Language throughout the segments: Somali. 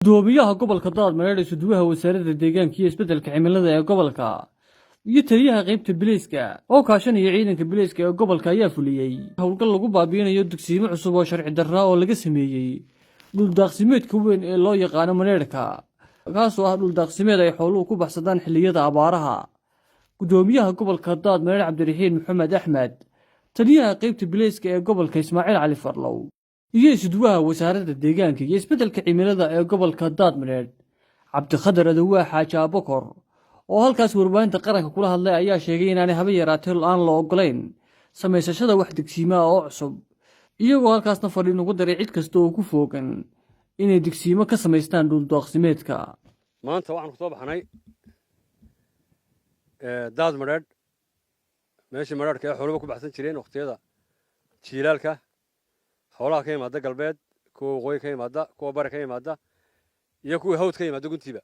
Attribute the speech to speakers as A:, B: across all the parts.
A: gudoomiyaha gobolka Daadmareer ee suduwaha wasaaradda deegaanka iyo isbeddelka cimilada ee gobolka iyo taliyaha qaybta biliiska oo kaashanaya ciidanka biliiska ee gobolka ayaa fuliyay howlgal lagu baabiinayo dugsiimo cusub oo sharci darro oo laga sameeyay dhul daaqsimeedka weyn ee loo yaqaano Mareerka kaasoo ah dhul daaqsimeed ay xooluhu ku baxsadaan xilliyada abaaraha. gudoomiyaha gobolka Daadmareer Cabdiraxiin Maxamed Axmed, taliyaha qaybta biliiska ee gobolka Ismaaciil Cali Farlow iyo suduwaha wasaaradda deegaanka iyo isbeddelka cimilada ee gobolka Daadmareer Cabdiqadar Adawaa Xaaji Abukar oo halkaas warbaahinta qaranka kula hadlay ayaa sheegay inaanay haba yaraatee aan la ogolayn samaysashada wax dugsiimo oo cusub, iyagoo halkaasna fadhiin ugu daray cid kasta oo ku foogan inay dugsiimo ka samaystaan dhul daaqsimeedka.
B: maanta waxaan ku soo baxnay Daadmareer meeshii Mareerka ee xooluhu ku baxsan jireen waqtiyada jiilaalka, xoolaha ka yimaada galbeed, kuwa waqooyi ka yimaada, kuwa bari ka yimaada iyo kuwa hawd ka yimaada guntiba.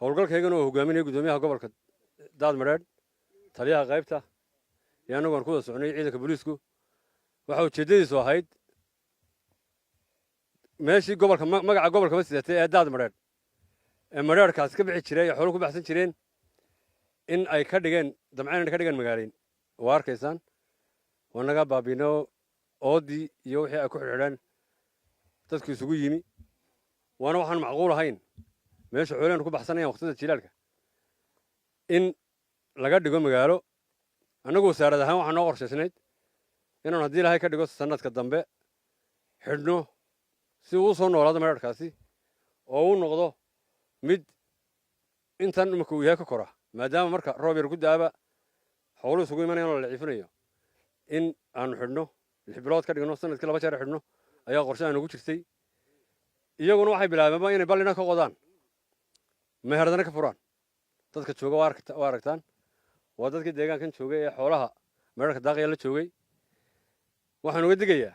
B: howlgalkaygana oo hogaaminaya gudoomiyaha gobolka Daadmareer, taliyaha qaybta iyo anagu aan ku wada soconay ciidanka booliisku. waxa ujeedadiisu ahayd meeshii gobolka magaca gobolka ma sidatay ee Daadmareer ee Mareerkaas ka bixi jiray xooluhu ku baxsan jireen in ay ka dhigeen damceen ka dhigeen magaaleyn. waa arkaysaan wanaga baabino oodii iyo wixii ay ku xidheen dadku isugu yimi, waana waxaan macquul ahayn meesha xoolahan ku baxsanayaan waqtiyada jiilaalka in laga dhigo magaalo. anagu wasaarad ahaan waxaan noo qorshaysnayd inaan haddii ilaahay ka dhigo sanadka dambe xidhno si uu soo noolaado Mareerkaasi oo uu noqdo mid intan imika uu yahay ka kora, maadaama marka roob yar ku daaba xooluhu isugu imanayaan oo la ciifinayo in aanu xidhno 6 bilood ka dhigno sanadkii 2 jeer xidhno ayaa qorshaha nagu jirtay. iyaguna waxay bilaabeen inay ballina ka qodaan, meheradana ka furaan. dadka jooga waa aragtaan, waa dadkii deegaankan joogay ee xoolaha Mareerka daaqaya la joogay. waxaan uga digayaa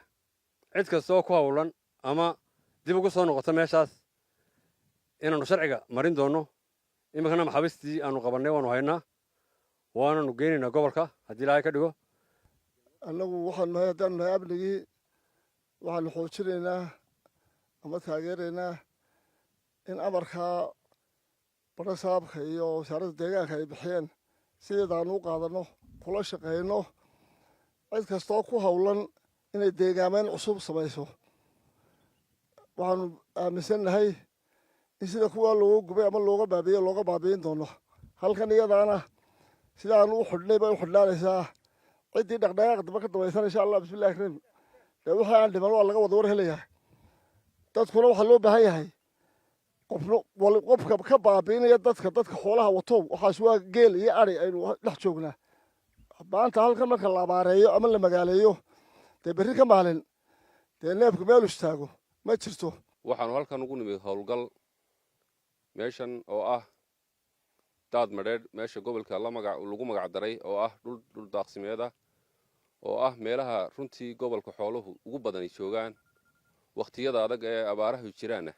B: cid kasta oo ku hawlan ama dib ugu soo noqota meeshaas inaanu sharciga marin doono. iminkana maxaabiistii aanu qabannay waanu haynaa, waananu geynaynaa gobolka haddii ilaahay ka dhigo.
C: annagu waxaan nahay haddaan nahay amnigii waxaanu xoojinaynaa ama taageeraynaa in amarkaa badha saabka iyo wasaaradda deegaanka ay bixiyeen sideedaanu u qaadanno, kula shaqayno cid kastoo ku hawlan inay deegaameyn cusub samayso. waxaanu aaminsannahay in sida kuwaa looga gubay ama looga baabiiye looga baabi'in doono. halkan iyadaana sidaanu u xidhnay bay u xidhnaanaysaa. ciddii dhaqdhaqaaq daba ka dabaysan insha allah bismillahi kariim dee wixii aan dhiman waa laga wada war helayaa. dadkuna waxaa loo baahan yahay qofka ka baabi'inaya dadka xoolaha wato waxaas waa geel iyo ari aynu dhex joognaa. maanta halkan marka la abaareeyo ama la magaaleeyo dee berri ka maalin dee neefku meel istaago ma jirto.
D: waxaanu halkan ugu nimid howlgal meeshan oo ah Daadmareer, meesha gobolka lagu magac daray oo ah dhul daaqsimeed ah oo ah meelaha runtii gobolka xooluhu ugu badan joogaan waqtiyada adag ee abaaraha jiraan.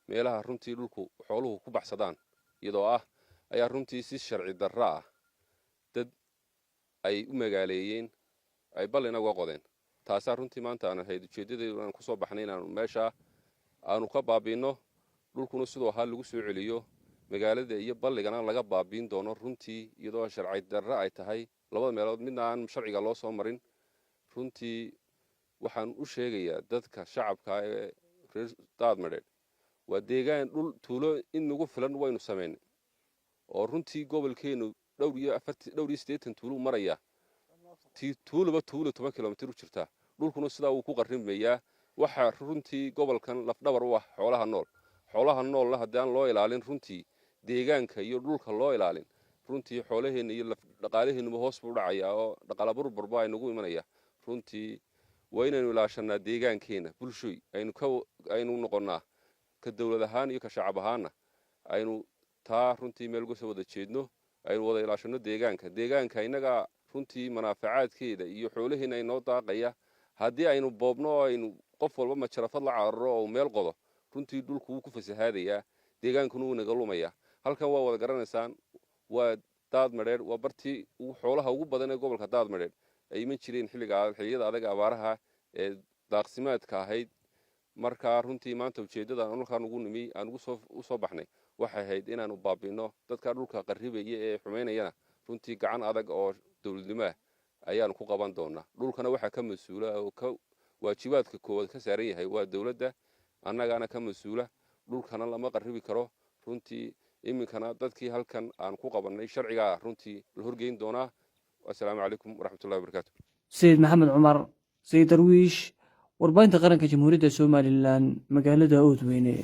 D: meelaha runtii dhulku xooluhu ku baxsadaan iyadoo ah ayaa runtii si sharci darro ah dad ay u magaaleeyeen ay ballina uga qodeen. taasaa runtii maanta aan ahayd ujeedadeedu aan ku soo baxnay inaanu meesha aanu ka baabiino, dhulkuna sidoo ahaa lagu soo celiyo, magaalada iyo balligana laga baabiin doono runtii iyadoo sharci darro ay tahay labada meelood midna aan sharciga loo soo marin. runtii waxaan u sheegayaa dadka shacabka ee reer Daadmareer waa deegaan dhul tuulo in nagu filan waynu samaynay oo runtii gobolkeenu dhowr iyo 80 tuulo maraya, tuuloba 10 kilomitir u jirta. dhulkuna sidaa uu ku qarrimayaa. waxa runtii gobolkan lafdhabar u ah xoolaha noolna haddaan loo ilaalin runtii deegaanka iyo dhulka loo ilaalin runtii xoolaheena iyo dhaqaalaheenuba hoos buu dhacayaa oo dhaqaala burbur baa inagu imanaya. runtii waa inaynu ilaashanaa deegaankeena bulshooy aynu noqonnaa ka dawlad ahaan iyo ka shacab ahaanna aynu taa runtii meel uga soo wada jeedno, aynu wada ilaashanno deegaanka innaga runtii manaafacaadkeeda iyo xoolaheena inoo daaqaya. haddii aynu boobno oo aynu qof walba majarafad la cararo oo meel qodo runtii dhulku wuu ku fasahaadayaa, deegaankuna wuu naga lumayaa. halkan waa wada garanaysaan waa Daadmareer, waa bartii xoolaha ugu badan ee gobolka Daadmareer ay iman jireen xilliyada adag abaaraha ee daaqsimaadka ahayd marka runtii maanta ujeeddada aan halkaan ugu nimi aan u soo baxnay waxay ahayd inaanu baabino dadka dhulka qarribaya ee xumaynayana runtii gacan adag oo dowladnimo ah ayaanu ku qaban doonaa dhulkana waxaa ka mas-uula oo ka waajibaadka koowaad ka saaran yahay waa dowladda annagaana ka mas-uula dhulkana lama qarribi karo runtii iminkana dadkii halkan aan ku qabannay sharcigaa runtii la horgeyn doonaa assalaamu calaykum waraxmatullahi wabarakaatu
A: sayid maxamed cumar sayid darwiish warbaahinta qaranka jamhuuriyadda somalilan magaalada oodweyne